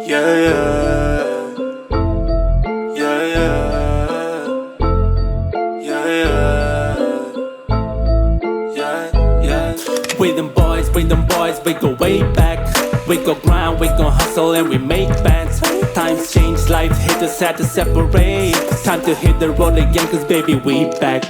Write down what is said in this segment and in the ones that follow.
Yeah, yeah. Yeah, yeah. Yeah, yeah. Yeah, yeah. We them boys, we go way back. We go grind, we go hustle and we make bands. Times change, life hit us, had to separate. Time to hit the road again, cause baby we back.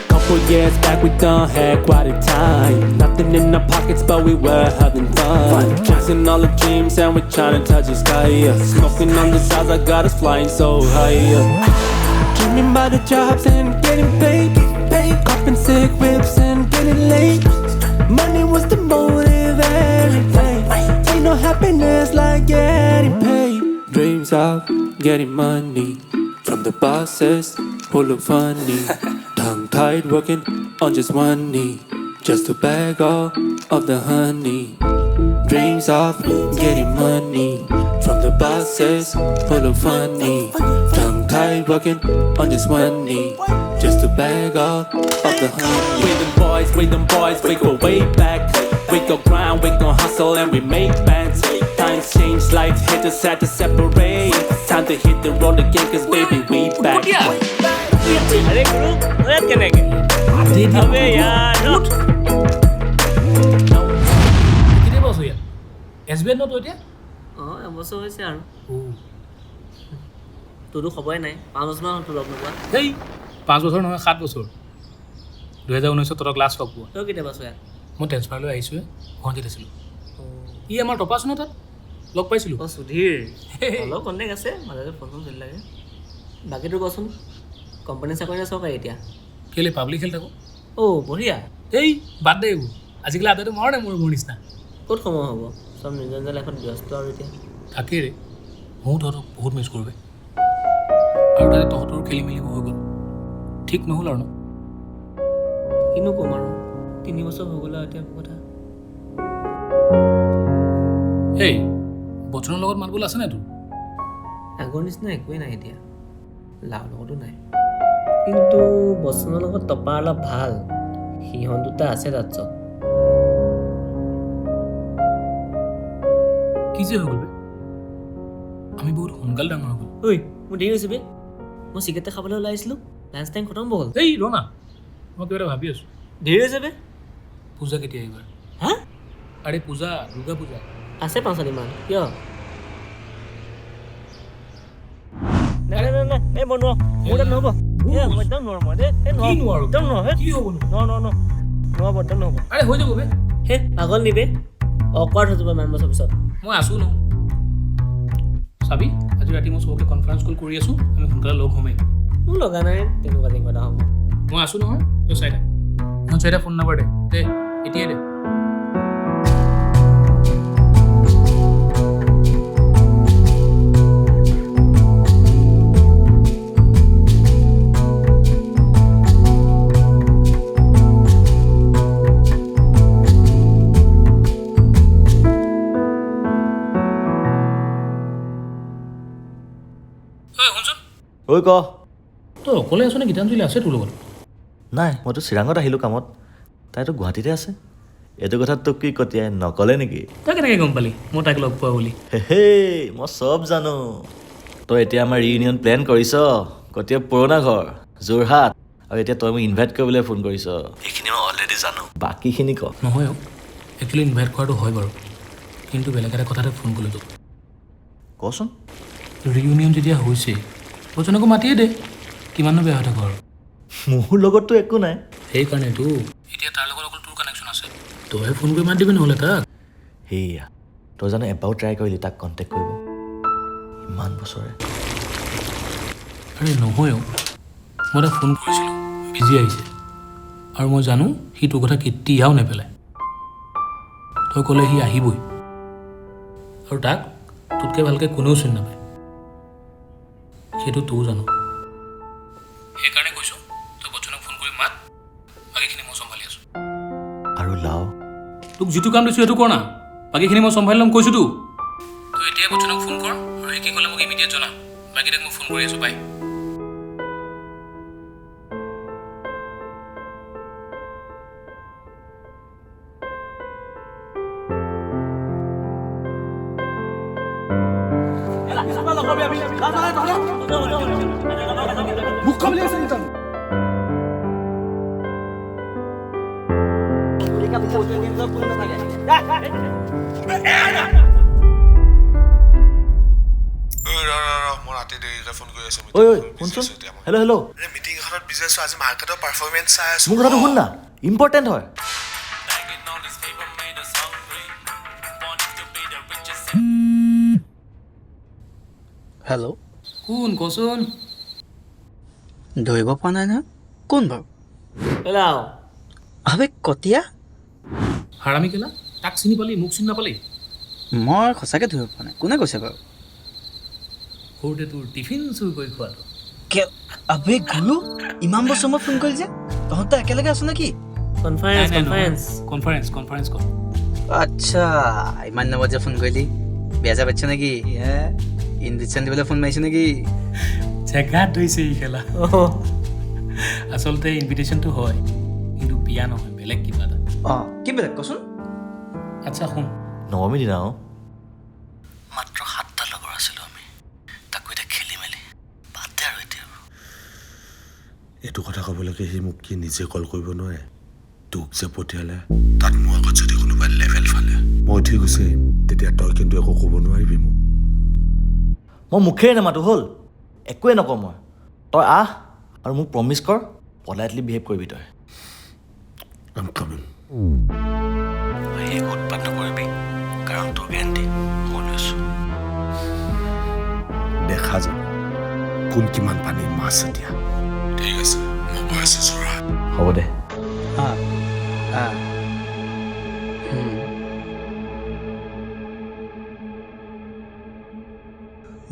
Couple years back we done had quite a time. Nothing in our pockets but we were having fun. Chasing all the dreams and we trying to touch the sky. Smoking on the sides, I got us flying so high. Dreaming about the jobs and getting paid. Copping sick whips and getting late. Money was the motive, everything. Ain't no happiness like getting paid. Dreams of getting money from the bosses who look funny. Tongue-tied working on just one knee, just to bag all of the honey. Dreams of getting money from the bosses who look funny. Tongue-tied working on just one knee, just to bag all of the honey. We them boys, we go way back. We go grind, we go hustle and we make bands. Times change, life hit us, had to separate. Time to hit the road again, cause baby we back. अरे गुरु मदद करने के अबे यार no कितने बस हुआ SBI no तो क्या এবছৰ হৈছে আৰু তোৰো খবৰে নাই 5 বছৰ মান তোৰ লগ নোপোৱা এই 5 বছৰ নহয় 7 বছৰ 2019 তোৰ ক্লাছ হক তই কেতিয়া পাছ ইয়াত মই ট্ৰান্সফাৰ লৈ আহিছো গুৱাহাটীত আছিলো ই আমাৰ টপাছ ন তাত লগ পাইছিলো সুধীৰ অলপ কণ্টেক্ট আছে মাজতে ফোন চলি লাগে বাকীটো কচোন কোম্পানী চাকৰি না চৰকাৰী এতিয়া কেলে পাব্লিক খেল থাকো বঢ়িয়া এই বাদ দে আজিকালি আদাটো মাৰ নাই মোৰ নিচিনা ক'ত সময় হ'ব সব নিজৰ নিজৰ লাইফত ব্যস্ত আৰু এতিয়া থাকে ৰে মই তহঁতক বহুত মিছ কৰোঁ আৰু তাতে তহঁতৰ খেলি মেলি হৈ গ'ল ঠিক নহ'ল আৰু ন কিনো ক'ম আৰু 3 বছৰ হৈ গ'ল এতিয়া কথা এই বচনৰ লগত মাত বোল আছে নাই তোৰ আগৰ নিচিনা একোৱেই নাই এতিয়া লাভ লগতো নাই কিন্তু বচনৰ লগত টপাৰ অলপ ভাল সিহঁত দুটা আছে তাত চব কি যে হৈ গ'ল আমি বহুত সোনকালে ডাঙৰ হৈ গ'ল ঐ মোৰ দেৰি হৈছে বে মই চিগাৰেট খাবলৈ ওলাই আহিছিলোঁ লাঞ্চ টাইম খতম হ'ল এই ৰ না মই কিবা এটা ভাবি আছোঁ দেৰি হৈছে বে পূজা কেতিয়া এইবাৰ হা আৰে পূজা দুৰ্গা পূজা আছে 5 মান কিয় নাই এই বনোৱা মোৰ তাত নহ'ব মই একদম নোৱাৰোঁ মই দেই একদম নোৱাৰোঁ কি হ'ব নহ'ব একদম নহ'ব আৰে হৈ যাব বে হে পাগল নিবে অকৱাৰ্ড হৈ যাব ইমান বছৰ পিছত মই আছোঁ ন চাবি আজি ৰাতি মই চবকে কনফাৰেঞ্চ কল কৰি আছোঁ আমি সোনকালে লগ হ'মেই মোৰ লগা নাই তেনেকুৱা এটা হ'ব মই আছোঁ নহয় তই চাই দে মই চাই দে ফোন নাম্বাৰ দে এতিয়াই দে ঐ ক তই অকলে আছ নে গীতাঞ্জলি আছে তোৰ লগত নাই মইতো চিৰাঙত আহিলোঁ কামত তাইতো গুৱাহাটীতে আছে এইটো কথা তোক কি কতিয়াই নকলে নেকি তই কেনেকৈ গম পালি মই তাইক লগ পোৱা বুলি হে মই চব জানো তই এতিয়া আমাৰ ৰিইউনিয়ন প্লেন কৰিছ কতিয়া পুৰণা ঘৰ যোৰহাট আৰু এতিয়া তই মোক ইনভাইট কৰিবলৈ ফোন কৰিছ এইখিনি মই অলৰেডি জানো বাকীখিনি ক নহয় একচুৱেলি ইনভাইট কৰাটো হয় বাৰু কিন্তু বেলেগ এটা কথাতে ফোন কৰিলোঁ তোক কচোন ৰিইউনিয়ন যেতিয়া হৈছে বচনকো মাতিয়ে দে কিমানো বেয়া হৈ থাকো আৰু মোৰ লগততো একো নাই সেইকাৰণেতো এতিয়া তাৰ লগত অকল তোৰ কানেকশ্যন আছে তই ফোন কৰি মাত দিবি নহ'লে তাক সেয়া তই জানো এবাৰো ট্ৰাই কৰিলি তাক কণ্টেক্ট কৰিব ইমান বছৰে আৰে নহয় মই তাক ফোন কৰিছিলোঁ বিজি আহিছে আৰু মই জানো সি তোৰ কথা কেতিয়াও নেপেলায় তই ক'লে সি আহিবই আৰু তাক তোতকৈ ভালকৈ কোনেও চিনি নাপায় সেইটো তইও জানো সেইকাৰণে কৈছোঁ তই বচনক ফোন কৰি মাত বাকীখিনি মই চম্ভালি আছোঁ আৰু লাও তোক যিটো কাম দিছোঁ সেইটো কৰ না বাকীখিনি মই চম্ভালি ল'ম কৈছোঁতো তই এতিয়াই বচনক ফোন কৰ আৰু সি কি ক'লে মোক ইমিডিয়েট জনা বাকীটাক মই ফোন কৰি আছোঁ বাই মুখ খাবলে আছে নিতাম ঐ শুনচোন হেল্ল' হেল্ল' মিটিং এখনত বিজি আছো আজি মাৰ্কেটৰ পাৰফৰ্মেন্স চাই আছো মোৰ কথাটো শুন না ইম্পৰ্টেণ্ট হয় হেল্ল' কোন কচোন ধৰিব পৰা নাই নহয় কোন বাৰু পেলাও আবে কতিয়া হাৰামি কেলা তাক চিনি পালি মোক চিনি নাপালি মই সঁচাকৈ ধৰিব পৰা নাই কোনে কৈছে বাৰু সৰুতে তোৰ টিফিন চুৰ কৰি খোৱাটো আবে গুৰু ইমান বছৰ মই ফোন কৰিল যে তহঁত একেলগে আছ নেকি কনফাৰেন্স কৰ আচ্ছা ইমান নম্বৰত যে ফোন কৰিলি বেয়া যা পাইছ নেকি ইনভিটেশ্যন দিবলৈ ফোন মাৰিছ নেকি জেগাত ধৰিছে এই খেলা আচলতে ইনভিটেশ্যনটো হয় কিন্তু বিয়া নহয় বেলেগ কিবা এটা অঁ কি বেলেগ কচোন আচ্ছা শুন নৱমী দিনা মাত্ৰ 7টা লগৰ আছিলোঁ আমি তাকো এতিয়া খেলি মেলি বাদ দে আৰু এতিয়া এইটো কথা ক'বলৈকে সি মোক কি নিজে কল কৰিব নোৱাৰে তোক যে পঠিয়ালে তাত মোৰ আগত যদি কোনোবাই লেভেল ফালে মই উঠি গুচি আহিম তেতিয়া তই কিন্তু একো ক'ব নোৱাৰিবি মোক মই মুখেৰে নামাতো হ'ল একোৱে নকওঁ মই তই আহ আৰু মোক প্ৰমিছ কৰ পলাইটলি বিহেভ কৰিবি তই I'm coming. এই উৎপাত নকৰিবি কাৰণ তোৰ গেৰেণ্টি মই লৈছোঁ দেখা যাব কোন কিমান পানীৰ মাছ এতিয়া ঠিক আছে মই গৈ আছোঁ যোৰহাট হ'ব দে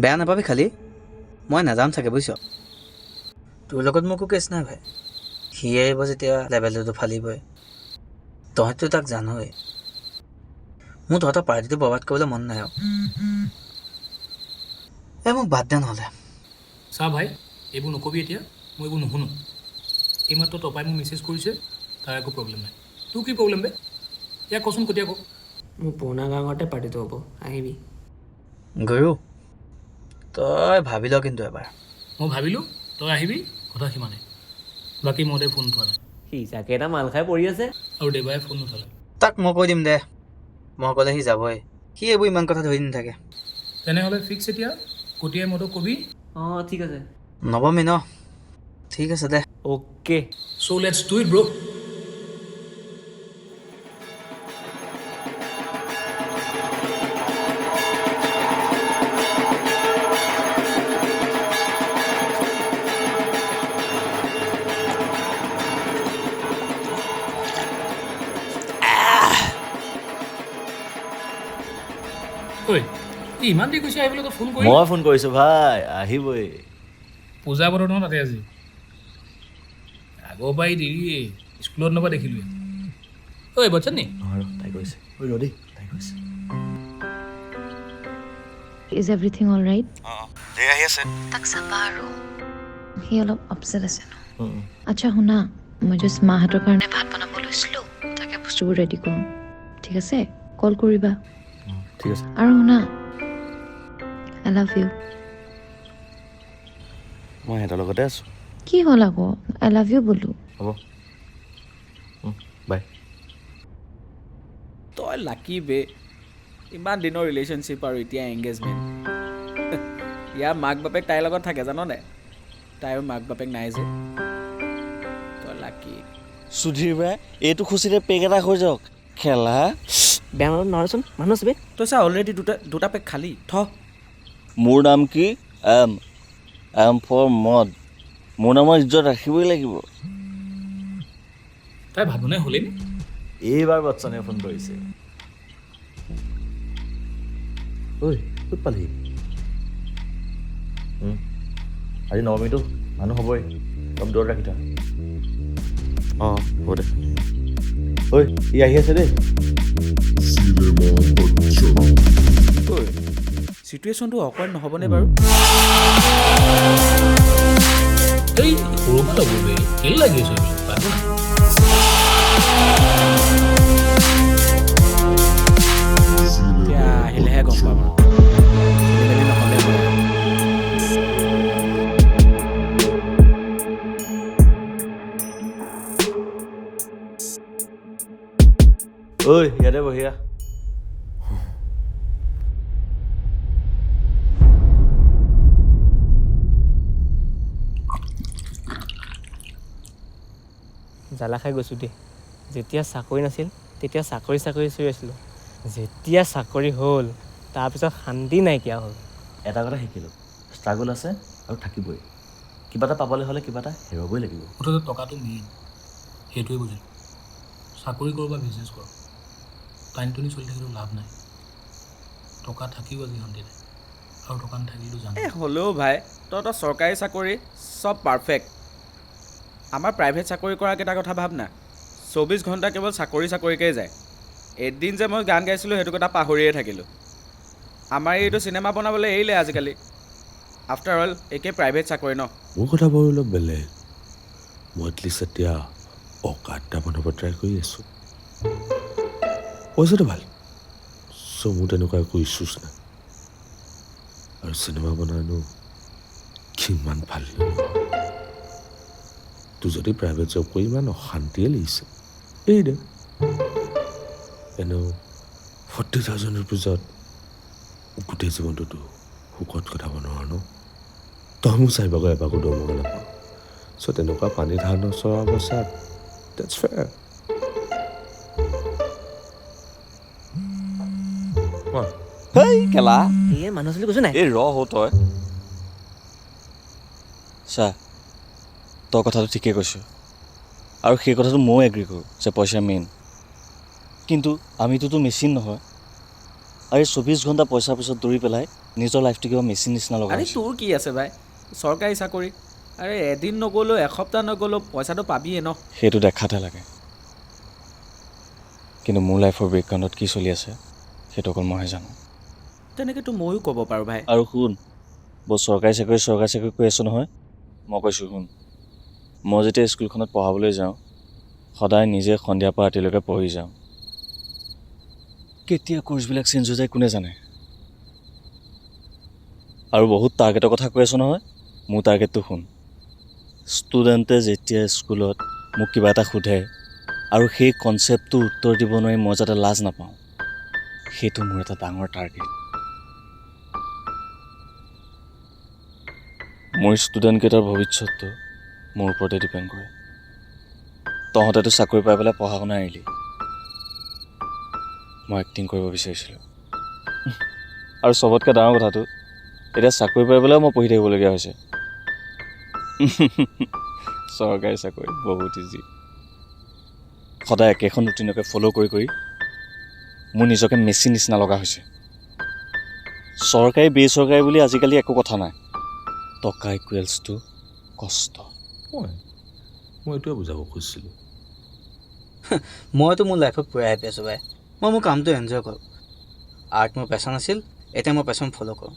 বেয়া নাপাবি খালি মই নাযাম চাগে বুজিছ তোৰ লগত মোকো কেছ নাই ভাই সি আহিব যেতিয়া লেভেলটো ফালিবই তহঁততো তাক জানই মোৰ তহঁতৰ পাৰ্টিটো বৰবাদ কৰিবলৈ মন নাই আৰু মোক বাদ দে নহ'লে চা ভাই এইবোৰ নকবি এতিয়া মই এইবোৰ নুশুনো এইমাত্ৰ তপাই মোক মেছেজ কৰিছে তাৰ একো প্ৰব্লেম নাই তোৰ কি প্ৰব্লেম বে ইয়াক কচোন কেতিয়া কওক মোৰ পুৰণা গাঁৱতে পাৰ্টিটো হ'ব আহিবি গৰু তই ভাবি ল কিন্তু এবাৰ মই ভাবিলোঁ তই আহিবি কথা সিমানে বাকী মই দে ফোন উঠোৱা নাই সি চাকে এটা মাল খাই পৰি আছে আৰু দেবাই ফোন নুঠালে তাক মই কৈ দিম দে মই ক'লে সি যাবই সি এইবোৰ ইমান কথা ধৰি নাথাকে তেনেহ'লে ফিক্স এতিয়া কটিয়াই মতো কবি অঁ ঠিক আছে নৱমী ন ঠিক আছে দে okay so' let's do it bro' ঐ ইমান দেৰি কৈছে আহিবলৈ তই ফোন কৰি মই ফোন কৰিছোঁ ভাই আহিবই পূজা বতৰ নহয় তাতে আজি আগৰ পৰাই দেৰিয়ে স্কুলত নবা দেখিলোঁ ঐ বচ্চন নি নহয় তাই কৈছে ঐ ৰদি তাই কৈছে Is everything all right? দে আহি আছে তাক চাবা আৰু সি অলপ আপছেট আছে ন আচ্ছা শুনা মই জাষ্ট মাহঁতৰ কাৰণে ভাত বনাব লৈছিলোঁ তাকে বস্তুবোৰ ৰেডি কৰোঁ ঠিক আছে কল কৰিবা ঠিক আছে আৰু শুনা আই লাভ ইউ মই সিহঁতৰ লগতে আছোঁ কি হ'ল আকৌ আই লাভ ইউ বোলো হ'ব বাই তই লাকি বে ইমান দিনৰ ৰিলেশ্যনশ্বিপ আৰু এতিয়া এংগেজমেণ্ট ইয়াৰ মাক বাপেক তাইৰ লগত থাকে জান নাই তাইৰ মাক বাপেক নাই যে তই লাকি সুধীৰ বাই এইটো খুচিৰে পেক এটা হৈ যাওক খেলা বেয়া মানুহ নহয়চোন মানুহ আছে বে তই চা অলৰেডি দুটা পেক খালি থ মোৰ নাম কি এম ফৰ মদ মোৰ নামৰ ইজ্জত ৰাখিবই লাগিব তাই ভাত বনাই হ'লেই নে এইবাৰ বচ্চনে ফোন কৰিছে ঐ ক'ত পালি আজি নৱমীটো মানুহ হ'বই অলপ দূৰত ৰাখি থা অঁ হ'ব দে ঐ ই আহি আছে দেই ঐ চিটুৱেশ্যনটো অকৱাৰ্ড নহ'বনে বাৰু এই সৰু পৰা ল'ব বে কেলে লাগি আছো এইবিলাক পাৰোঁ না এতিয়া আহিলেহে গম পাম খেলি মেলি নহ'লে ঐ ইয়াতে বহিয়া জ্বালা খাই গৈছোঁ দেই যেতিয়া চাকৰি নাছিল তেতিয়া চাকৰি চুই আছিলোঁ যেতিয়া চাকৰি হ'ল তাৰপিছত শান্তি নাইকিয়া হ'ল এটা কথা শিকিলোঁ ষ্ট্ৰাগল আছে আৰু থাকিবই কিবা এটা পাবলৈ হ'লে কিবা এটা হেৰুৱাবই লাগিব মুঠতে টকাটো মেইন সেইটোৱে বুজিলোঁ চাকৰি কৰোঁ বা বিজনেছ কৰোঁ টাইমটো চলি থাকিলেও লাভ নাই টকা থাকিব আজি শান্তি নাই আৰু টকা নাথাকিলেও জানো হ'লেও ভাই তই চৰকাৰী চাকৰি চব পাৰফেক্ট আমাৰ প্ৰাইভেট চাকৰি কৰাকেইটা কথা ভাব না 24 ঘণ্টা কেৱল চাকৰিকেই যায় এদিন যে মই গান গাইছিলোঁ সেইটো কথা পাহৰিয়ে থাকিলোঁ আমাৰ এইটো চিনেমা বনাবলৈ এৰিলে আজিকালি আফটাৰ অল একে প্ৰাইভেট চাকৰি ন মোৰ কথা বাৰু অলপ বেলেগ মই এটলিষ্ট এতিয়া অকাটা বনাব ট্ৰাই কৰি আছোঁ পইচাটো ভাল চ' মোৰ তেনেকুৱা একো ইছ্যুজ নাই আৰু চিনেমা বনানো কিমান ভাল তোৰ যদি প্ৰাইভেট জব কৰি ইমান অশান্তিয়ে লাগিছে এই দে এনেও 40,000 ৰুপিজত গোটেই জীৱনটোতো সুখত কটাব নোৱাৰো ন তই মোৰ চাইবাগৈ এবাকো দৰমহা নাপাওঁ চ' তেনেকুৱা পানী ধান চৰা অৱস্থাত দেটছ ফেয়াৰ হেই কেলা এই মানুহ আছিলি কৈছোঁ নাই এই ৰ হ তই চা তই কথাটো ঠিকেই কৈছ আৰু সেই কথাটো ময়ো এগ্ৰী কৰোঁ যে পইচা মেইন কিন্তু আমিতোতো মেচিন নহয় আৰু 24 ঘণ্টা পইচাৰ পিছত দৌৰি পেলাই নিজৰ লাইফটো কিবা মেচিন নিচিনা লগা আৰে তোৰ কি আছে ভাই চৰকাৰী চাকৰি আৰে এদিন নগ'লেও এসপ্তাহ নগ'লেও পইচাটো পাবিয়ে ন সেইটো দেখাতে লাগে কিন্তু মোৰ লাইফৰ বেকগ্ৰাউণ্ডত কি চলি আছে সেইটো অকল মইহে জানো তেনেকৈতো ময়ো ক'ব পাৰোঁ ভাই আৰু শুন বৰ চৰকাৰী চাকৰি কৈ আছোঁ নহয় মই কৈছোঁ শুন মই যেতিয়া স্কুলখনত পঢ়াবলৈ যাওঁ সদায় নিজে সন্ধিয়াৰ পৰা ৰাতিলৈকে পঢ়ি যাওঁ কেতিয়া কোৰ্চবিলাক চেঞ্জ হৈ যায় কোনে জানে আৰু বহুত টাৰ্গেটৰ কথা কৈ আছোঁ নহয় মোৰ টাৰ্গেটটো শুন ষ্টুডেণ্টে যেতিয়া স্কুলত মোক কিবা এটা সোধে আৰু সেই কনচেপ্টটো উত্তৰ দিব নোৱাৰি মই যাতে লাজ নাপাওঁ সেইটো মোৰ এটা ডাঙৰ টাৰ্গেট মোৰ ষ্টুডেণ্টকেইটাৰ ভৱিষ্যতটো মোৰ ওপৰতে ডিপেণ্ড কৰে তহঁতেতো চাকৰি পাই পেলাই পঢ়া শুনা এৰিলি মই এক্টিং কৰিব বিচাৰিছিলোঁ আৰু চবতকৈ ডাঙৰ কথাটো এতিয়া চাকৰি পাই পেলাই মই পঢ়ি থাকিবলগীয়া হৈছে চৰকাৰী চাকৰি বহুত ইজি সদায় একেখন ৰুটিনকে ফ'ল' কৰি মোৰ নিজকে মেচিন নিচিনা লগা হৈছে চৰকাৰী বেচৰকাৰী বুলি আজিকালি একো কথা নাই টকা ইকুৱেলছ টু কষ্ট মই এইটোৱে বুজাব খুজিছিলোঁ মইতো মোৰ লাইফত পূৰা হেপী আছোঁ ভাই মই মোৰ কামটো এনজয় কৰোঁ আৰ্ট মোৰ পেশ্যন আছিল এতিয়া মই পেশ্যন ফ'ল' কৰোঁ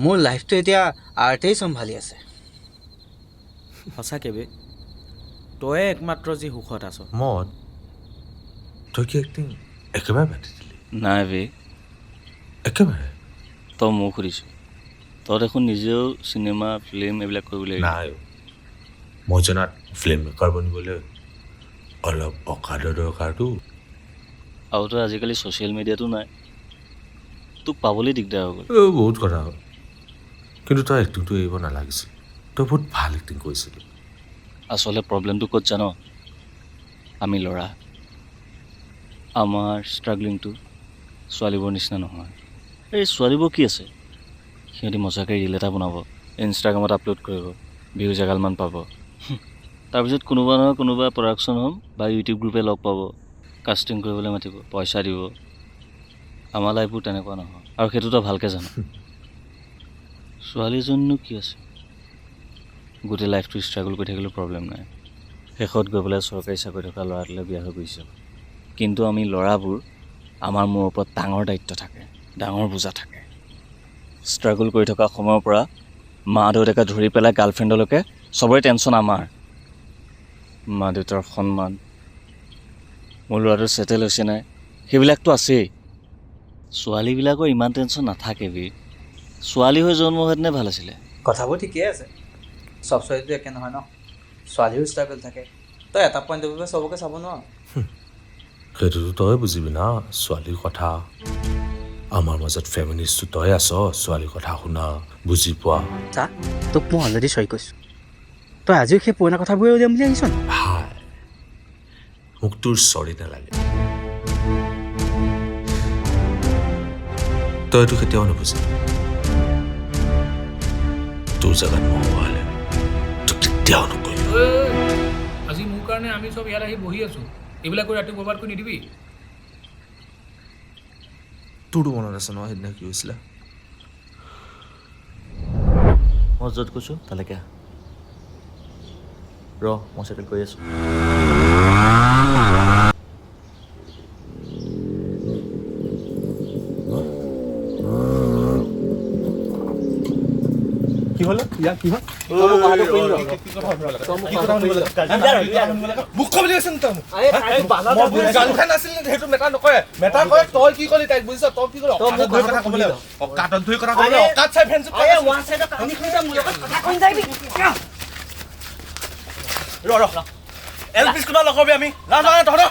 মোৰ লাইফটো এতিয়া আৰ্টেই চম্ভালি আছে সঁচাকৈ বে তয়ে একমাত্ৰ যি সুখত আছ মত তই কি এক্টিং একেবাৰে বাদ দিলি নাই বে একেবাৰে তই মোক সুধিছোঁ তই দেখোন নিজেও চিনেমা ফিল্ম এইবিলাক কৰিবলৈ নাই মই জনাত ফিল্ম মেকাৰ বনিবলৈ অলপ অকাদৰ দৰকাৰটো আৰু তই আজিকালি ছ'চিয়েল মিডিয়াটো নাই তোক পাবলৈ দিগদাৰ হৈ গ'ল বহুত কথা হ'ল কিন্তু তই এক্টিংটো এৰিব নালাগিছিল তই বহুত ভাল এক্টিং কৰিছিলি আচলতে প্ৰব্লেমটো ক'ত জান আমি ল'ৰা আমাৰ ষ্ট্ৰাগলিংটো ছোৱালীবোৰ নিচিনা নহয় এই ছোৱালীবোৰ কি আছে সিহঁতি মজাকৈ ৰীল এটা বনাব ইনষ্টাগ্ৰামত আপলোড কৰিব ভিউজ এগালমান পাব তাৰপিছত কোনোবা নহয় কোনোবা প্ৰডাকশ্যন হ'ম বা ইউটিউব গ্ৰুপে লগ পাব কাষ্টিং কৰিবলৈ মাতিব পইচা দিব আমাৰ লাইফবোৰ তেনেকুৱা নহয় আৰু সেইটো তই ভালকৈ জানো ছোৱালীজনীনো কি আছে গোটেই লাইফটো ষ্ট্ৰাগল কৰি থাকিলেও প্ৰব্লেম নাই শেষত গৈ পেলাই চৰকাৰী চাকৰি থকা ল'ৰাটোলৈ বিয়া হৈ গৈছে কিন্তু আমি ল'ৰাবোৰ আমাৰ মূৰৰ ওপৰত ডাঙৰ দায়িত্ব থাকে ডাঙৰ বোজা থাকে ষ্ট্ৰাগল কৰি থকা সময়ৰ পৰা মা দেউতাকে ধৰি পেলাই গাৰ্লফ্ৰেণ্ডলৈকে চবৰে টেনশ্যন আমাৰ মা দেউতাৰ সন্মান মোৰ ল'ৰাটো ছেটেল হৈছে নাই সেইবিলাকতো আছেই ছোৱালীবিলাকৰ ইমান টেনশ্যন নাথাকে বি ছোৱালী হৈ জন্ম হোৱাহেঁতেনে ভাল আছিলে কথাবোৰ ঠিকেই আছে চব ছোৱালীটো একে নহয় ন ছোৱালীও ষ্ট্ৰাগল থাকে তই এটা পইণ্টৰ বাবে চবকে চাব নোৱাৰ সেইটোতো তই বুজিবি না ছোৱালীৰ কথা আমাৰ মাজত ফেমিনিষ্টটো তই আছ ছোৱালীৰ কথা শুনা বুজি পোৱা চা তোক মই অলৰেডি চৰি কৈছোঁ তই আজিও সেই পুৰণা কথাবোৰে উলিয়াম বুলি আহিছ নি ভাই মোক তোৰ চৰি নালাগে তই এইটো কেতিয়াও নুবুজি তোৰ জেগাত মই হোৱালে তোক কেতিয়াও নকৰিম আজি মোৰ কাৰণে আমি চব ইয়াত আহি বহি আছোঁ এইবিলাক কৰি ৰাতি বৰবাদ কৰি নিদিবি তোৰতো মনত আছে নহয় সেইদিনা কি হৈছিলে মই য'ত কৈছোঁ তালৈকে মই চেটেল কৰি আছোঁ কি হ'ল ইয়াৰ কি হ'ল মোক ক'ব লাগিছিল তই গালখান আছিল সেইটো মেটাৰ নকৰে মেটাৰ কৰে তই কি ক'লি তাইক বুজিছ তই কি ক'লি কথা ক'বলৈ অকাতত ধুই কথা ক'বলৈ অকাত চাই ফেঞ্চ এলপি স্কুলত লগাবি আমি তহঁতক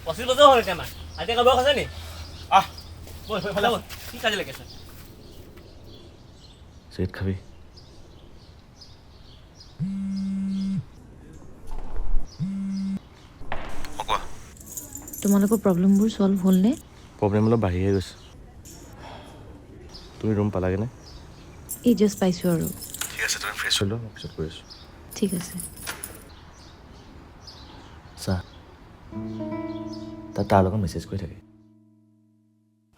25 বছৰ হ'ল আমাৰ আজি কাব আছে নি কি কাজি লাগিছে চিট খাবি তোমালোকৰ প্ৰব্লেমবোৰ সলভ হ'লনে প্ৰব্লেম অলপ বাঢ়িহে গৈছে তুমি ৰুম পালাগেনে এই জাষ্ট পাইছোঁ আৰু ঠিক আছে তুমি ফ্ৰেছ হৈ ল মই পিছত কৰি আছোঁ ঠিক আছে চা তাৰ লগত মেছেজ কৰি থাকে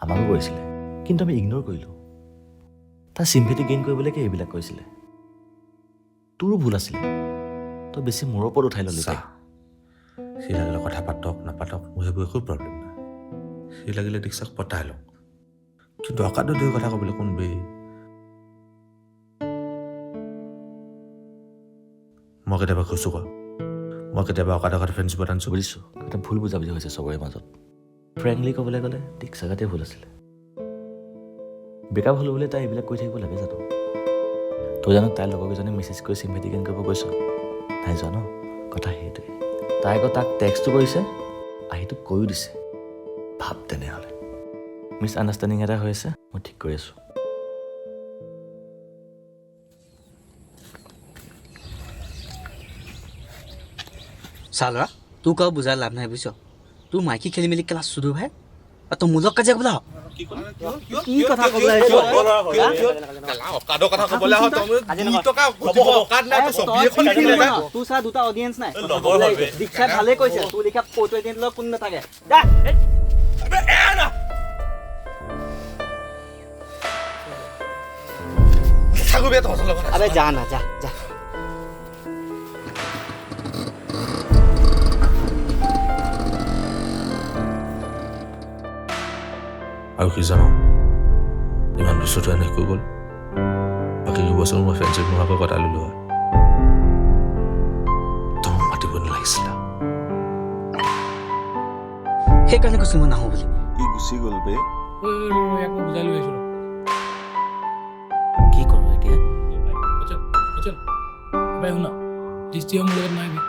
আমাকো কৰিছিলে কিন্তু আমি ইগন'ৰ কৰিলোঁ তাৰ চিম্পেথি গেইন কৰিবলৈকে এইবিলাক কৰিছিলে তোৰো ভুল আছিলে তই বেছি মূৰৰ ওপৰত উঠাই ল'লি তাই সি লাগিলে কথা পাতক নাপাতক মোৰ সেইবোৰ একো প্ৰব্লেম নাই সি লাগিলে দীক্ষাক পতাই লওক কিন্তু অকাদত ধৰি কথা ক'বলৈ কোন বে মই কেতিয়াবা কৈছোঁ ক মই কেতিয়াবা অকাদৰ কথা ফ্ৰেণ্ডশ্বিপত আনিছোঁ বুজিছোঁ এটা ভুল বুজাবুজি হৈছে চবৰে মাজত ফ্ৰেংকলি ক'বলৈ গ'লে দীক্ষা গাতে ভুল আছিলে ব্ৰেকআপ হ'ল বুলি তাই এইবিলাক কৰি থাকিব লাগে জানো তই জানো তাইৰ লগৰকেইজনে মেছেজ কৰি চিম্পেথি গেইন কৰিব গৈছ নাই যোৱা ন কথা সেইটোৱে তাই আকৌ তাক টেক্সটো কৰিছে আহিটো কৈও দিছে ভাব তেনেহ'লে মিছ আণ্ডাৰষ্টেণ্ডিং এটা হৈ আছে মই ঠিক কৰি আছোঁ চা ল'ৰা তোক আৰু বুজাই লাভ নাই বুজিছ তোৰ মাইকী খেলি মেলি ক্লাছ চুধু ভাই আৰু তই মূলক কাজিয়া ক'বলৈ আহ কি কথা ক'বলৈ আহিছ অকাদৰ কথা ক'বলৈ আহ তোৰ চা দুটা অডিয়েঞ্চ নাই দীক্ষাই ভালেই কৈছে তোৰ লিখা ফটো এডিয়েণ্ট লগত কোনো নাথাকে আবে যা না যা যা আৰু কি জানো ইমান বছৰটো এনেকৈ কৈ গ'ল বাকী বছৰ মই ফ্ৰেণ্ডশ্বিপ নোহোৱাকৈ কটাই ল'লোঁ হয় তই মোক মাতিব নালাগিছিলা সেইকাৰণে কৈছো মই নাহো বুলি ই গুচি গ'ল বে ইয়াক মই বুজাই লৈ আহিছোঁ কি কৰোঁ এতিয়া বাই শুনা দৃষ্টি মোৰ লগত নাহিবি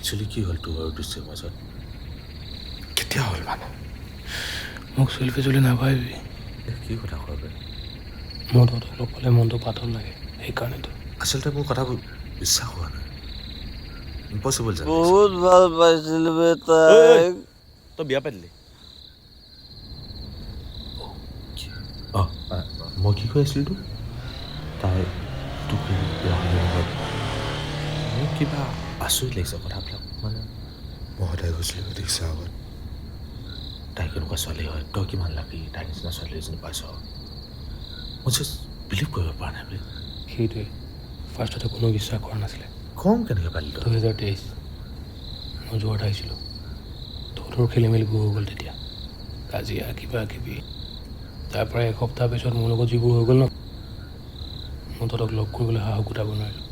একচুৱেলি কি হ'ল তোৰ আৰু দৃষ্টিৰ মাজত কেতিয়া হ'ল মানে মোক চেল্ফি চলি নাভাবিবি কি কথা কোৱা বে মোৰ তহঁতক লগ পালে মনটো পাতল লাগে সেইকাৰণেতো আচলতে মোৰ কথাবোৰ বিশ্বাস হোৱা নাই ইম্পচিবল জানো বহুত ভাল পাইছিলোঁ বে তাইক তই বিয়া পাতিলি মই কি কৈ আছিলোঁ তোক তাই তোক মোৰ কিবা আচৰিত লাগিছে কথাবিলাক মানে মই সদায় গৈছিলোঁ দেখিছা আগত তাই কেনেকুৱা ছোৱালী হয় তই কিমান লাগি তাই নিচিনা ছোৱালী এজনী পাইছ মই জাষ্ট বিলিভ কৰিব পৰা নাই বোলে সেইটোৱে ফাৰ্ষ্টতে কোনো বিশ্বাস কৰা নাছিলে কম কেনেকৈ পালি 2023 মই যোৱাত আহিছিলোঁ তহঁতৰ খেলি মেলি হৈ গ'ল তেতিয়া কাজিয়া কিবা কিবি তাৰ পৰা এসপ্তাহ পিছত মোৰ লগত যিবোৰ হৈ গ'ল ন মই তহঁতক লগ কৰিবলৈ সাহস গোটাব নোৱাৰিলোঁ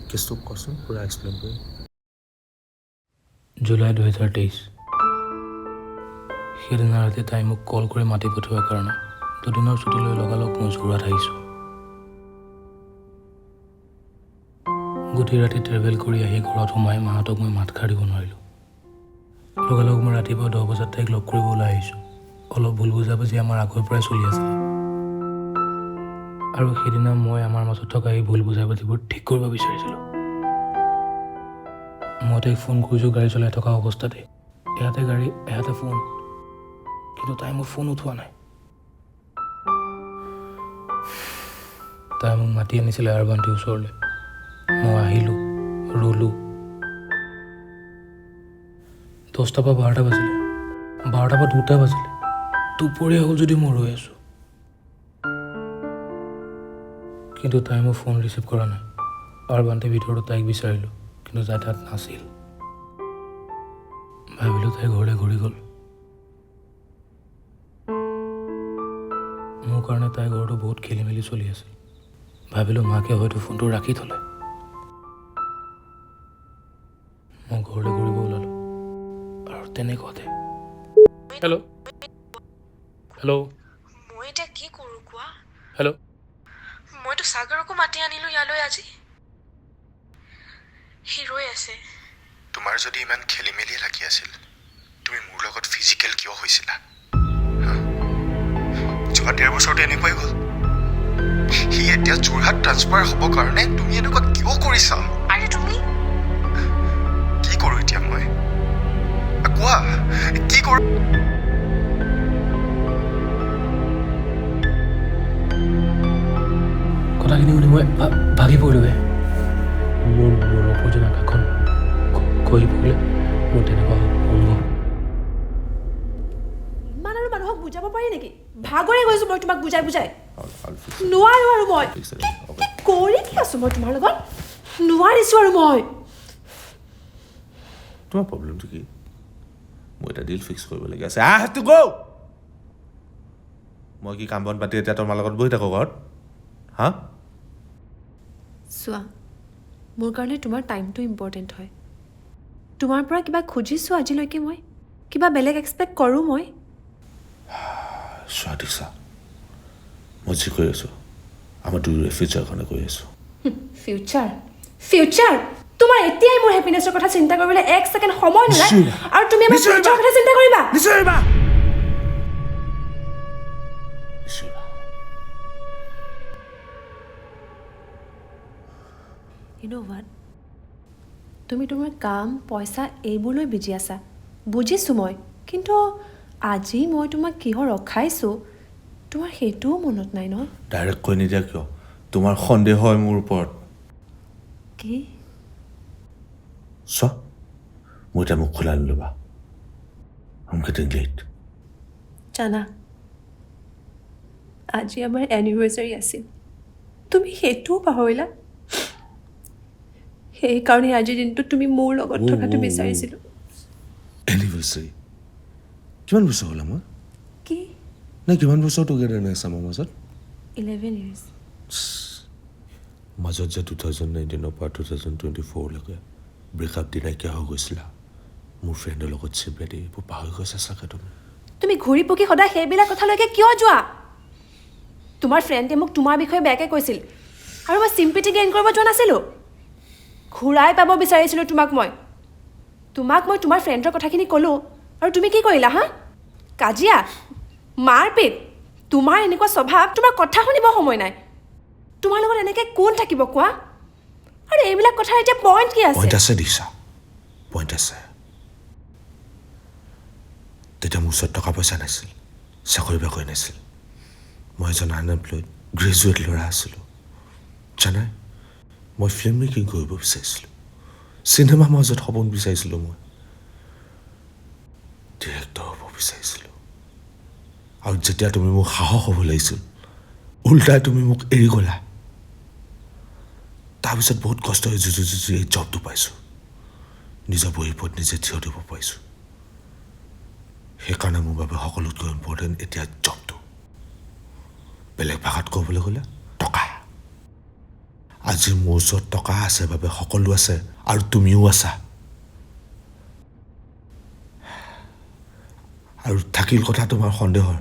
কেছটো কচোন পূৰা এক্সপ্লেইন কৰি জুলাই 2023 সেইদিনা ৰাতি তাই মোক কল কৰি মাতি পঠিওৱাৰ কাৰণে দুদিনৰ ছুটী লৈ লগালগ মই যোৰহাট আহিছোঁ গোটেই ৰাতি ট্ৰেভেল কৰি আহি ঘৰত সোমাই মাহঁতক মই মাতষাৰ দিব নোৱাৰিলোঁ লগালগ মই ৰাতিপুৱা 10 বজাত তাইক লগ কৰিব ওলাই আহিছোঁ অলপ ভুল বুজাবুজি আমাৰ আগৰ পৰাই চলি আছিলে আৰু সেইদিনা মই আমাৰ মাজত থকা এই ভুল বুজাবুজিবোৰ ঠিক কৰিব বিচাৰিছিলোঁ মই তাইক ফোন কৰিছোঁ গাড়ী চলাই থকা অৱস্থাতে এহাতে গাড়ী এহাতে ফোন কিন্তু তাই মোৰ ফোন উঠোৱা নাই তাই মোক মাতি আনিছিলে আৰবান্তিৰ ওচৰলৈ মই আহিলোঁ ৰলোঁ 10টা পৰা 12টা বাজিলে 12টা পৰা 2টা বাজিলে দুপৰীয়া হ'ল যদি মই ৰৈ আছোঁ কিন্তু তাই মোৰ ফোন ৰিচিভ কৰা নাই আৰবান্তিৰ ভিতৰত তাইক বিচাৰিলোঁ কিন্তু তাই তাত নাছিল ভাবিলোঁ তাই ঘৰলৈ ঘূৰি গ'ল মোৰ কাৰণে তাইৰ ঘৰটো বহুত খেলি মেলি চলি আছিল ভাবিলোঁ মাকে হয়তো ফোনটো ৰাখি থ'লে মই ঘৰলৈ ঘূৰিব ওলালোঁ আৰু তেনেকুৱাতে হেল্ল' হেল্ল' মই এতিয়া কি কৰোঁ কোৱা হেল্ল' মইতো সাগৰকো মাতি আনিলোঁ ইয়ালৈ আজি সি ৰৈ আছে তোমাৰ যদি ইমান খেলি মেলি লাগি আছিল তুমি মোৰ লগত ফিজিকেল কিয় হৈছিলা যোৱা 1.5 বছৰতে এনেকুৱাই হ'ল সি এতিয়া যোৰহাট ট্ৰান্সফাৰ হ'ব কাৰণে তুমি এনেকুৱা কিয় কৰিছা আৰে তুমি কি কৰোঁ এতিয়া মই কোৱা কি কৰোঁ কথাখিনি শুনি মই ভাগি পৰিলোৱে মোৰ নপৰ্যন্ত আকাশখন খহি পৰিলে মোৰ তেনেকুৱা অনুভৱ ইমান আৰু মানুহক বুজাব পাৰি নেকি ভাগৰে গৈছোঁ মই তোমাক বুজাই নোৱাৰো আৰু মই কৰি কি আছোঁ মই তোমাৰ লগত নোৱাৰিছোঁ আৰু মই তোমাৰ প্ৰব্লেমটো কি মই এটা ডিল ফিক্স কৰিব লাগে আছে আহ টু গো মই কি কাম বন পাতি এতিয়া তোমাৰ লগত বহি থাকোঁ ঘৰত হা চোৱা মোৰ কাৰণে তোমাৰ টাইমটো ইম্পৰ্টেণ্ট হয় তোমাৰ পৰা কিবা খুজিছোঁ আজিলৈকে মই কিবা বেলেগ এক্সপেক্ট কৰোঁ মই চোৱা দিছা মই যি কৈ আছোঁ আমাৰ দুয়োৰে ফিউচাৰ কাৰণে কৈ আছোঁ ফিউচাৰ তোমাৰ এতিয়াই মোৰ হেপিনেছৰ কথা চিন্তা কৰিবলৈ 1 ছেকেণ্ড সময় নোলায় আৰু তুমি আমাৰ ফিউচাৰৰ কথা চিন্তা কৰিবা You know what? তুমি তোমাৰ কাম পইচা এইবোৰলৈ বিজি আছা বুজিছোঁ মই কিন্তু আজি মই তোমাক কিহৰ ৰখাইছোঁ তোমাৰ সেইটোও মনত নাই ন ডাইৰেক্ট কৈ নিদিয়া কিয় তোমাৰ সন্দেহ হয় মোৰ ওপৰত কি চোৱা মই এতিয়া মুখ খোলা ল'বা I'm getting late জানা আজি আমাৰ এনিভাৰ্চাৰী আছিল তুমি সেইটোও পাহৰিলা সেইকাৰণে আজিৰ দিনটো তুমি মোৰ লগত থকাটো বিচাৰিছিলোঁ এনিভাৰ্চাৰী কিমান বছৰ হ'ল আমাৰ কি নাই কিমান বছৰ টুগেডাৰ নাই আছে আমাৰ মাজত 11 years মাজত যে 2019 পৰা 2024 লৈকে ব্ৰেকআপ দি নাইকিয়া হৈ গৈছিলা মোৰ ফ্ৰেণ্ডৰ লগত চিপেদি এইবোৰ পাহৰি গৈছা চাগে তুমি ঘূৰি পকি সদায় সেইবিলাক কথালৈকে কিয় যোৱা তোমাৰ ফ্ৰেণ্ডে মোক তোমাৰ বিষয়ে বেয়াকৈ কৈছিল আৰু মই চিম্পিটি গেইন কৰিব যোৱা নাছিলোঁ ঘূৰাই পাব বিচাৰিছিলোঁ তোমাক মই তোমাৰ ফ্ৰেণ্ডৰ কথাখিনি ক'লোঁ আৰু তুমি কি কৰিলা হা কাজিয়া মাৰপিট তোমাৰ এনেকুৱা স্বভাৱ তোমাৰ কথা শুনিব সময় নাই তোমাৰ লগত এনেকৈ কোন থাকিব কোৱা আৰু এইবিলাক কথা এতিয়া পইণ্ট কি আছে পইণ্ট আছে দিছা পইণ্ট আছে তেতিয়া মোৰ ওচৰত টকা পইচা নাছিল চাকৰি বাকৰি নাছিল মই এজন আনএমপ্লয়ড গ্ৰেজুৱেট ল'ৰা আছিলোঁ জানাই মই ফিল্ম মেকিং কৰিব বিচাৰিছিলোঁ চিনেমা মাজত সপোন বিচাৰিছিলোঁ মই ডিৰেক্টৰ হ'ব বিচাৰিছিলোঁ আৰু যেতিয়া তুমি মোক সাহস হ'ব লাগিছিল উল্টাই তুমি মোক এৰি গ'লা তাৰপিছত বহুত কষ্ট হৈ যুঁজি এই জবটো পাইছোঁ নিজৰ ভৰিৰ ওপৰত নিজে থিয় দিব পাৰিছোঁ সেইকাৰণে মোৰ বাবে সকলোতকৈ ইম্পৰ্টেণ্ট এতিয়া জবটো বেলেগ ভাষাত ক'বলৈ গ'লে টকা আজি মোৰ ওচৰত টকা আছে বাবে সকলো আছে আৰু তুমিও আছা আৰু থাকিল কথা তোমাৰ সন্দেহৰ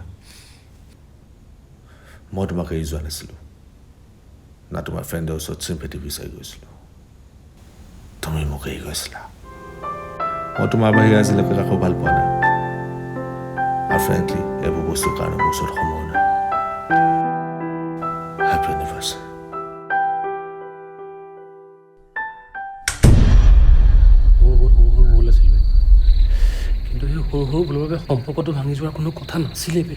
মই তোমাক এৰি যোৱা নাছিলোঁ না তোমাৰ ফ্ৰেণ্ডৰ ওচৰত চিম্পেথি বিচাৰি গৈছিলোঁ তুমি মোক এৰি গৈছিলা মই তোমাৰ বাহিৰে আজিলৈকে কাকো ভাল পোৱা নাই আৰু ফ্ৰেংকলি এইবোৰ বস্তুৰ কাৰণে মোৰ ওচৰত সময় নাই হেপী এনিভাৰ্চাৰী ভুল আছিল কিন্তু সেই সৰু সৰু ভুলৰ বাবে সম্পৰ্কটো ভাঙি যোৱাৰ কোনো কথা নাছিলে বে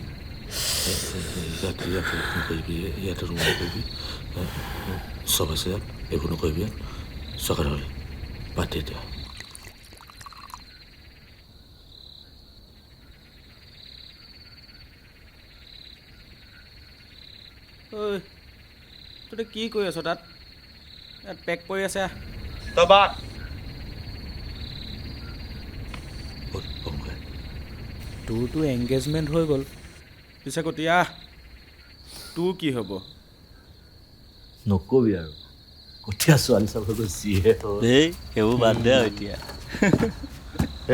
ইয়াতে ৰুম কৰিবি চব আছে ইয়াত একো নকৰিবি চকাত হ'ল বাদ দি এতিয়া ঐ তই কি কৰি আছ তাত ইয়াত পেক কৰি আছে তোৰতো এংগেজমেণ্ট হৈ গ'ল পিছে কতিয়া তোৰ কি হ'ব নকবি আৰু কঠীয়া ছোৱালী চাব যিহে এই সেইবোৰ বাদ দে আৰু এতিয়া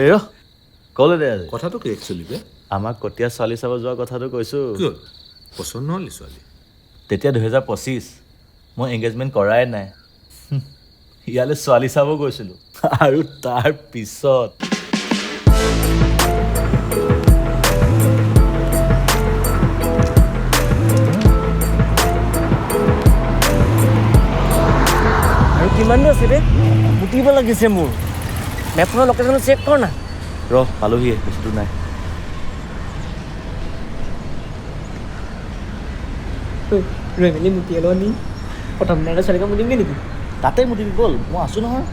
এই ৰ ক'লে দে আজি কথাটো কি একচুৱেলি বে আমাক কঠীয়া ছোৱালী চাব যোৱা কথাটো কৈছোঁ পচন্দ নহ'লি ছোৱালী তেতিয়া 2025 মই এংগেজমেণ্ট কৰাই নাই ইয়ালৈ ছোৱালী চাব গৈছিলোঁ আৰু তাৰ পিছত আৰু কিমান দূৰ আছে বে মুতিব লাগিছে মোৰ মেপখনৰ লোকেশ্যন চেক কৰ না ৰ পালোহিয়ে বেছি দূৰ নাই ৰৈ মেলি মুতিয়ে লওঁ নি প্ৰথম দিনাতে ছোৱালীকে মুতিমগৈ নেকি তাতে মুতিবি ব'ল মই আছোঁ নহয়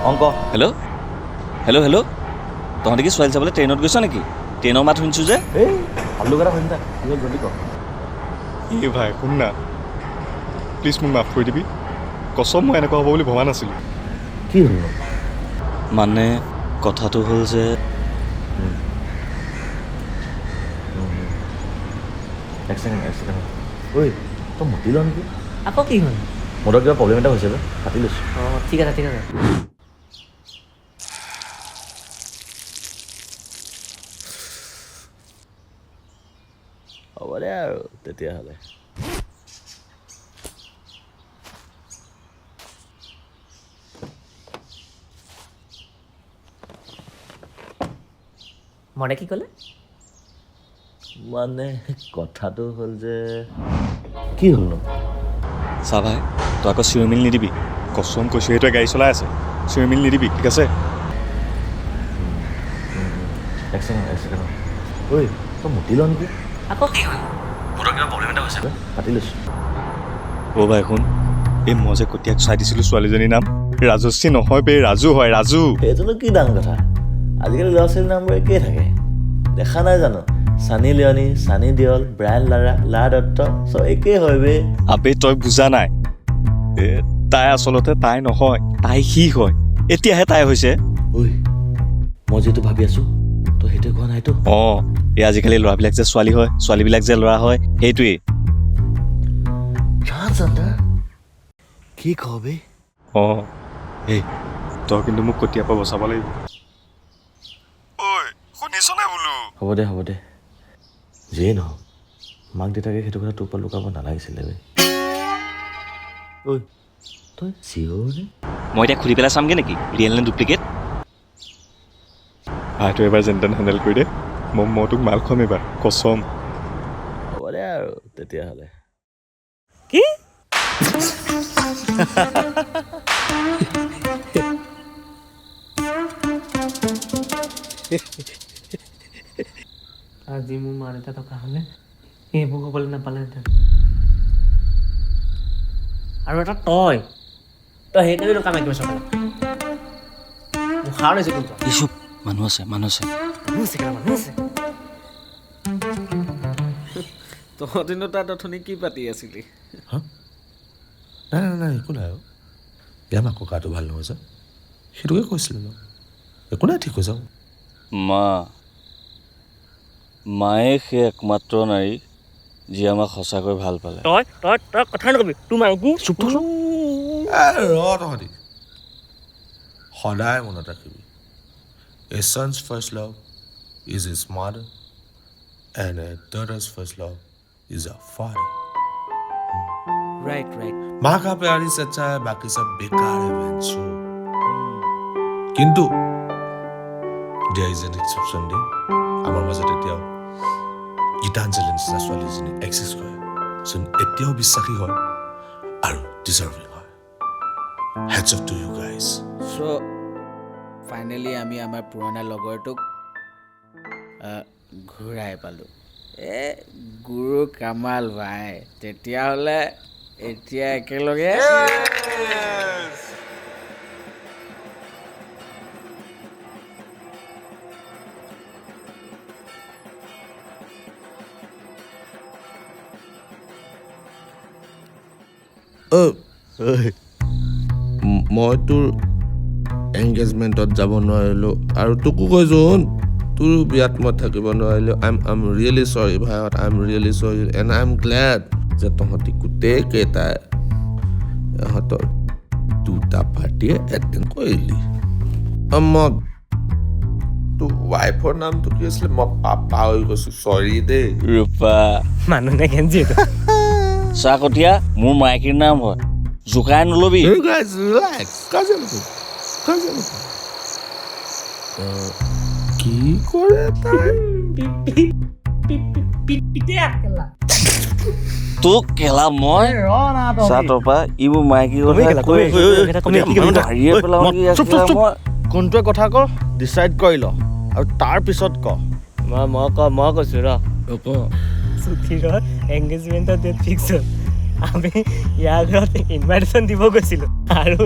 অংক হেল্ল' হেল্ল' হেল্ল' তহঁতে কি ছোৱালী চাবলৈ ট্ৰেইনত গৈছ নেকি ট্ৰেইনৰ মাত শুনিছোঁ যে এই ভালো কথা শুনি থাক জলদি ক এই ভাই শুন না প্লিজ মোক মাফ কৰি দিবি কচম মই এনেকুৱা হ'ব বুলি ভবা নাছিলোঁ কি হ'ল মানে কথাটো হ'ল যে এক ছেকেণ্ড ঐ তই মুতি ল নেকি আকৌ কি হ'ল মোৰ কিবা প্ৰব্লেম এটা হৈছে যে কাটি লৈছোঁ অঁ ঠিক আছে হ'ব দে আৰু তেতিয়াহ'লে মনে কি ক'লে মানে কথাটো হ'ল যে কি হ'ল নো চা ভাই তই আকৌ চিঞৰি মেলি নিদিবি কচম কৈছোঁ সেইটোৱে গাড়ী চলাই আছে চিঞৰি মেলি নিদিবি ঠিক আছে এক ছেকেণ্ড ঐ তই মুতি ল নেকি আকৌ কি হ'ল মোৰ কিবা প্ৰব্লেম এটা হৈছে কাটি লৈছোঁ অ' ভাই শুন এই মই যে কটীয়াক চাই দিছিলোঁ ছোৱালীজনীৰ নাম ৰাজশ্ৰী নহয় বে ৰাজু হয় ৰাজু সেইটোনো কি ডাঙৰ কথা আজিকালি ল'ৰা ছোৱালীৰ নামবোৰ একেই থাকে দেখা নাই জানো চানি লিয়নি চানি দিয়ল ব্ৰায়ন লা দত্ত চব একেই হয় বে আবে তই বুজা নাই তাই আচলতে তাই নহয় তাই সি হয় এতিয়াহে তাই হৈছে ঐ মই যিটো ভাবি আছোঁ তই সেইটোৱে কোৱা নাইতো অঁ এই আজিকালি ল'ৰাবিলাক যে ছোৱালী হয় ছোৱালীবিলাক যে ল'ৰা হয় সেইটোৱেই কি কওঁ বে অঁ এই তই কিন্তু মোক কটীয়াৰ পৰা বচাব লাগিব ঐ শুনিছ নাই বোলো হ'ব দে যিয়ে নহওক মাক দেউতাকে সেইটো কথা তোৰ পৰা লুকাব নালাগিছিলে বে ঐ তই চিঞৰনে মই এতিয়া খুলি পেলাই চামগৈ নেকি ৰিয়েল নে ডুপ্লিকেট ভাইটো এবাৰ যেন তেন হেণ্ডেল কৰি দে মই তোক মাল খুৱাম এবাৰ কচম হ'ব দে আৰু তেতিয়াহ'লে কি আজি মোৰ মা দেউতা থকা হ'লে এইবোৰ ক'বলৈ নাপালেহেঁতেন আৰু এটা তই সেইকাৰণে দোকান মাতিব চব মোৰ সাৰ লৈছে কিন্তু মানুহ আছে তহঁতিনো তাত অথনি কি পাতি আছিলি নাই একো নাই ইয়াৰ মাকৰ গাটো ভাল নহয় যে সেইটোকে কৈছিলোঁ ন একো নাই ঠিক হৈ যাব মায়ে সেই একমাত্ৰ নাৰী যি আমাক সঁচাকৈ ভাল পালে তই কথা নকবি তোৰ মাইকী চুপ তহঁতি সদায় মনত ৰাখিবি A son's first love is his mother and a daughter's first love is a father. Right. माँ का प्यार ही सच्चा है बाकी सब बेकार है वेंसो किंतु there is an exception day আমাৰ মাজত এতিয়াও গীতাঞ্জলি নিচিনা ছোৱালীজনী এক্সিষ্ট কৰে যোন এতিয়াও বিশ্বাসী হয় আৰু ডিজাৰ্ভিং হয় heads up to you guys so finally আমি আমাৰ পুৰণা লগৰটোক ঘূৰাই পালোঁ গুৰু কামাল ভাই তেতিয়াহ'লে এতিয়া একেলগে মই তোৰ এংগেজমেণ্টত যাব নোৱাৰিলোঁ আৰু তোকো কৈছোন তোৰ বিয়াত মই থাকিব নোৱাৰিলোঁ আই এম ৰিয়েলি চৰি ভাইহঁত আই এম ৰিয়েলি চৰি এণ্ড আই এম গ্লেড যে তহঁতি গোটেইকেইটাই ইহঁতৰ দুটা পাৰ্টিয়ে এটেণ্ড কৰিলি মই তোৰ ৱাইফৰ নামটো কি আছিলে মই পাপা হৈ গৈছোঁ চৰি দেই ৰূপা মানুহ নে কেঞ্চি চাকটীয়া মোৰ মাইকীৰ নাম হয় জোকাই নলবি কি কৰে তাই তোক কেলা মই চাটপা ইবোৰ মাইকী কোনটোৱে কথা ক ডিচাইড কৰি ল আৰু তাৰ পিছত ক মই কৈছোঁ ৰ সুধীৰৰ এংগেজমেণ্টৰ ডেট ফিক্স হ'ল আমি ইয়াৰ ঘৰত ইনভাইটেশ্যন দিব গৈছিলোঁ আৰু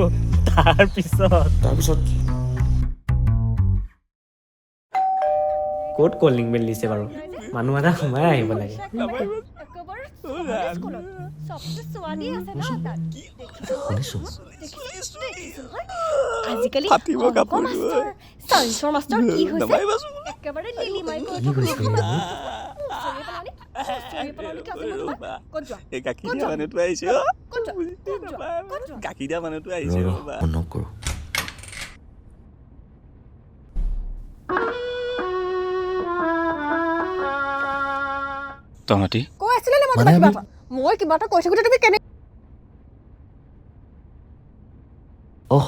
তাৰপিছত ক'ত কলিং বেল দিছে বাৰু মানুহ এটা সোমাই আহিব লাগে আজিকালি চাইন্সৰ মাষ্টৰ কি হৈছে একেবাৰে নিলিমাই তহঁতি কৈ আছিলে নে মই কিবা এটা কৈ থাকোঁতে তুমি কেনে অহ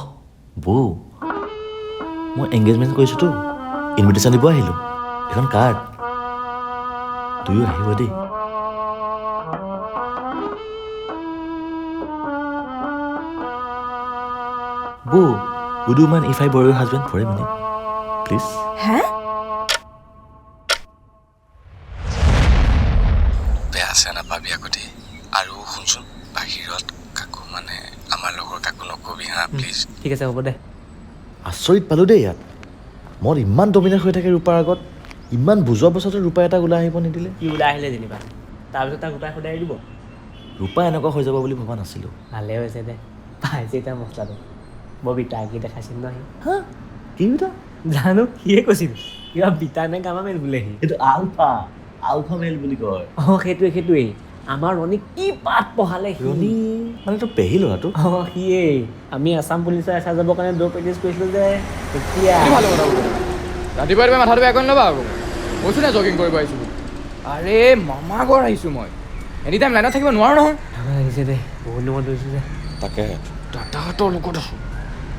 বৌ মই এংগেজমেণ্ট কৰিছোঁতো ইনভিটেশ্যন দিব আহিলোঁ এখন কাৰ্ড তুমিও আহিব দেই বৌ would you mind if I borrow your husband for a minute please হে বেয়া আছে নাপাবি আগতে আৰু শুনচোন বাহিৰত কাকো মানে আমাৰ লগৰ কাকো নকবি হা প্লিজ ঠিক আছে হ'ব দে আচৰিত পালোঁ দেই ইয়াত মোৰ ইমান ডমিনেট হৈ থাকে ৰূপাৰ আগত ইমান বুজোৱা পাছতো ৰূপা এটা ওলাই আহিব নিদিলে কি ওলাই আহিলে যেনিবা তাৰপিছত তাক গোটাই সদায় দিব ৰূপা এনেকুৱা হৈ যাব বুলি ভবা নাছিলোঁ ভালে হৈছে দে পাইছে এতিয়া মছলাটো বৰ বিতা কি দেখাইছিল ন হা কি বিতা জানো কিয়ে কৈছিল কিবা বিতা নে গামা মেল বোলেহি এইটো আলফা মেল বুলি কয় সেইটোৱেই আমাৰ ৰণী কি পাঠ পঢ়ালে ৰণী মানে তোৰ পেহী ল'ৰাটো সিয়েই আমি আছাম পুলিচৰ এছ আই যাবৰ কাৰণে দৌৰ প্ৰেক্টিছ কৰিছিলোঁ যে তেতিয়া ৰাতিপুৱা মাথাটো বেয়া কৰি ল'বা আকৌ কৈছোঁ না জগিং কৰিব আহিছোঁ আৰে মামা ঘৰ আহিছোঁ মই এনি টাইম লাইনত থাকিব নোৱাৰোঁ নহয় ভাগৰ লাগিছে দে বহুত লগত দৌৰিছোঁ যে তাকে দাদাহঁতৰ লগত আছোঁ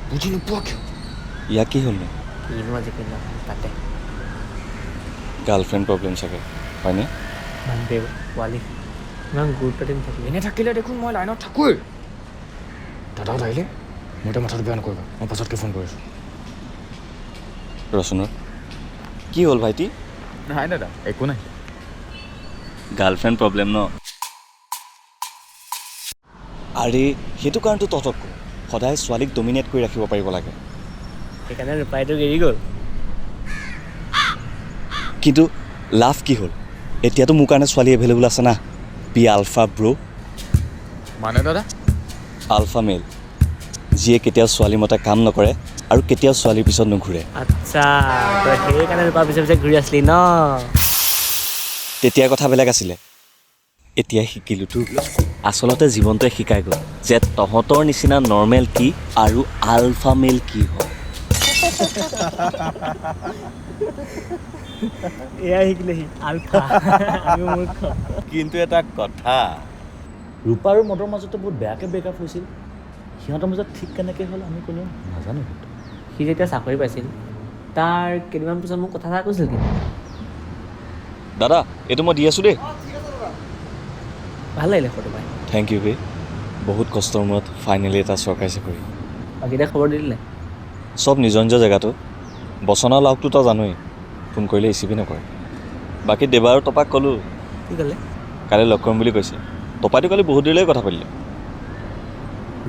বুজি নোপোৱা কিয় ইয়াক কি হ'ল কিনো আজিকালি তাতে গাৰ্লফ্ৰেণ্ড প্ৰব্লেম চাগে হয়নে ভান্তে পোৱালি ইমান গুৰুত্ব দিম থাকিলে এনে থাকিলে দেখোন মই লাইনত থাকোঁৱেই দাদাহঁত আহিলে মোৰ এতিয়া মাথাটো বেয়া নকৰিবা মই পাছতকৈ ফোন কৰিছোঁ ৰচোনৰ কি হ'ল ভাইটি নাই দাদা একো নাই গাৰ্লফ্ৰেণ্ড প্ৰব্লেম ন আৰে সেইটো কাৰণটো তহঁতক সদায় ছোৱালীক ডমিনেট কৰি ৰাখিব পাৰিব লাগে সেইকাৰণে ৰূপাইটোক এৰি গ'ল কিন্তু লাভ কি হ'ল এতিয়াতো মোৰ কাৰণে ছোৱালী এভেইলেবল আছে না বি আলফা ব্ৰ মানে দাদা আলফা মেল যিয়ে কেতিয়াও ছোৱালী মতে কাম নকৰে আৰু কেতিয়াও ছোৱালীৰ পিছত নুঘূৰে আচ্ছা তই সেইকাৰণে ৰূপা পিছে পিছে ঘূৰি আছিলি ন তেতিয়া কথা বেলেগ আছিলে এতিয়া শিকিলোঁ তো আচলতে জীৱনটোৱে শিকাই গ'ল যে তহঁতৰ নিচিনা নৰ্মেল কি আৰু আলফা মেল কি হয় এয়া শিকিলেহি আলফা আমি মূৰ্খ কিন্তু এটা কথা ৰূপা আৰু মদৰ মাজতে বহুত বেয়াকৈ ব্ৰেকআপ হৈছিল সিহঁতৰ মাজত ঠিক কেনেকৈ হ'ল আমি কোনেও নাজানো কিন্তু সি যেতিয়া চাকৰি পাইছিল তাৰ কেইদিনমান পিছত মোক কথা এটা কৈছিল কিন্তু দাদা এইটো মই দি আছোঁ দেই ভাল লাগিলে ফটো পাই থেংক ইউ বে বহুত কষ্টৰ মূৰত ফাইনেলি এটা চৰকাৰী চাকৰি বাকীটা খবৰ দি দিলে চব নিজৰ নিজৰ জেগাটো বচনা লাভটো তই জানোৱেই ফোন কৰিলে ৰিচিভি নকৰে বাকী দেৱা আৰু তপাক ক'লোঁ কি ক'লে কালি লগ কৰিম বুলি কৈছে তপাইটো কালি বহুত দেৰিলৈকে কথা পাতিলে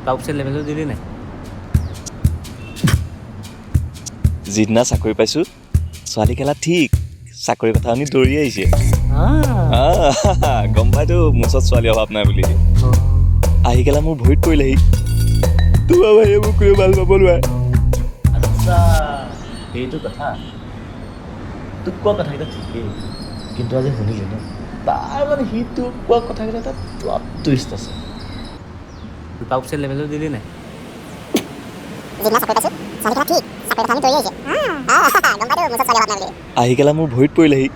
কাউচে লেভেলটো দিলি নাই যিদিনা চাকৰি পাইছোঁ ছোৱালী খেলা ঠিক চাকৰি কথা শুনি দৌৰি আহিছে গম পাইতো মোৰ ওচৰত ছোৱালী অভাৱ নাই বুলি আহি গেলা মোৰ ভৰিত পৰিলেহি তোমাৰ ভাইয়ে মোক কোনেও ভাল পাব নোৱাৰে আচ্ছা সেইটো কথা তোক কোৱা কথাকেইটা ঠিকেই কিন্তু আজি শুনিলি ন তাৰ মানে সি তোক কোৱা কথাকেইটা এটা প্লট টুইষ্ট আছে কাউচে লেভেলটো দিলি নাই আহি গেলা মোৰ ভৰিত পৰিলেহি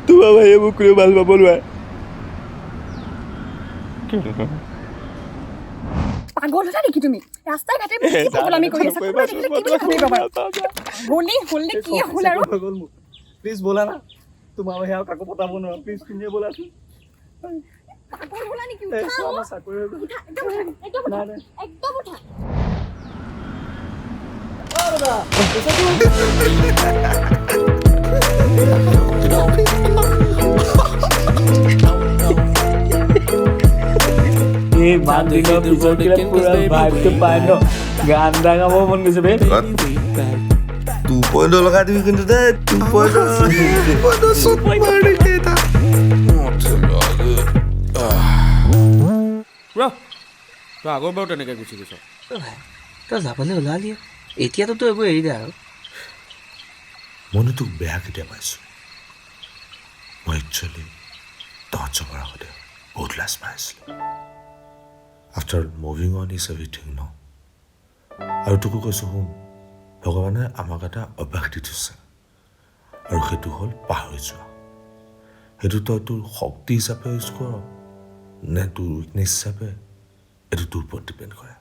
তোমাৰ ভাইয়ে মোক কোনেও ভাল পাব নোৱাৰে পাগল হলা নেকি তুমি ৰাস্তাই ঘাটে কি পগলামি কৰি আছা কোনে দেখিলে কি বুলি ভাবিব বাৰু গলি হলনে কি হল আৰু প্লিজ বলা না তোমাৰ ভাইয়ে আৰু কাকো পতাব নোৱাৰো প্লিজ তুমিয়ে বলাচোন পাগল হলা নেকি উঠা আমাৰ চাকৰি হৈ গ'ল একদম উঠা এই বাদ দিনৰ পিছত কিলা পুৰা ভাইবটো পাই ন গান এটা গাব মন গৈছে বে 2.0 লগাই দিবি কিন্তু দে 2.0 সুত মাৰি কেটা তই আগৰ বাৰু তেনেকৈ গুচি গৈছ তই যাবলৈ ওলালি এতিয়াতো তই এইবোৰ এৰি দে আৰু মনে তোক বেয়া কেতিয়া পাইছোঁ মই একচুৱেলি তহঁত চবৰ আগতে বহুত লাজ পাইছিলোঁ after moving on is everything ন আৰু তোকো কৈছোঁ শুন ভগৱানে আমাক এটা অভ্যাস দি থৈছে আৰু সেইটো হ'ল পাহৰি যোৱা সেইটো তই তোৰ শক্তি হিচাপে ইউজ কৰ নে তোৰ উইকনেছ হিচাপে এইটো তোৰ ওপৰত ডিপেণ্ড কৰে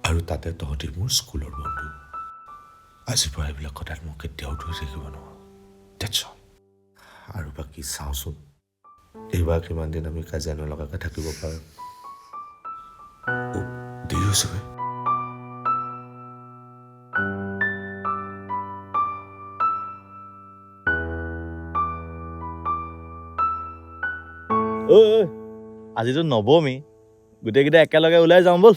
আৰু তাতে তহঁতি মোৰ স্কুলৰ বন্ধু আজিৰ পৰা এইবিলাক কথাত মোক কেতিয়াও ধৰি থাকিব নোৱাৰো ডেটছ অল আৰু বাকী চাওঁচোন এইবাৰ কিমান দিন আমি কাজিয়া নলগাকৈ থাকিব পাৰোঁ দেৰি হৈছে বে আজিতো নৱমী গোটেইকেইটা একেলগে ওলাই যাওঁ ব'ল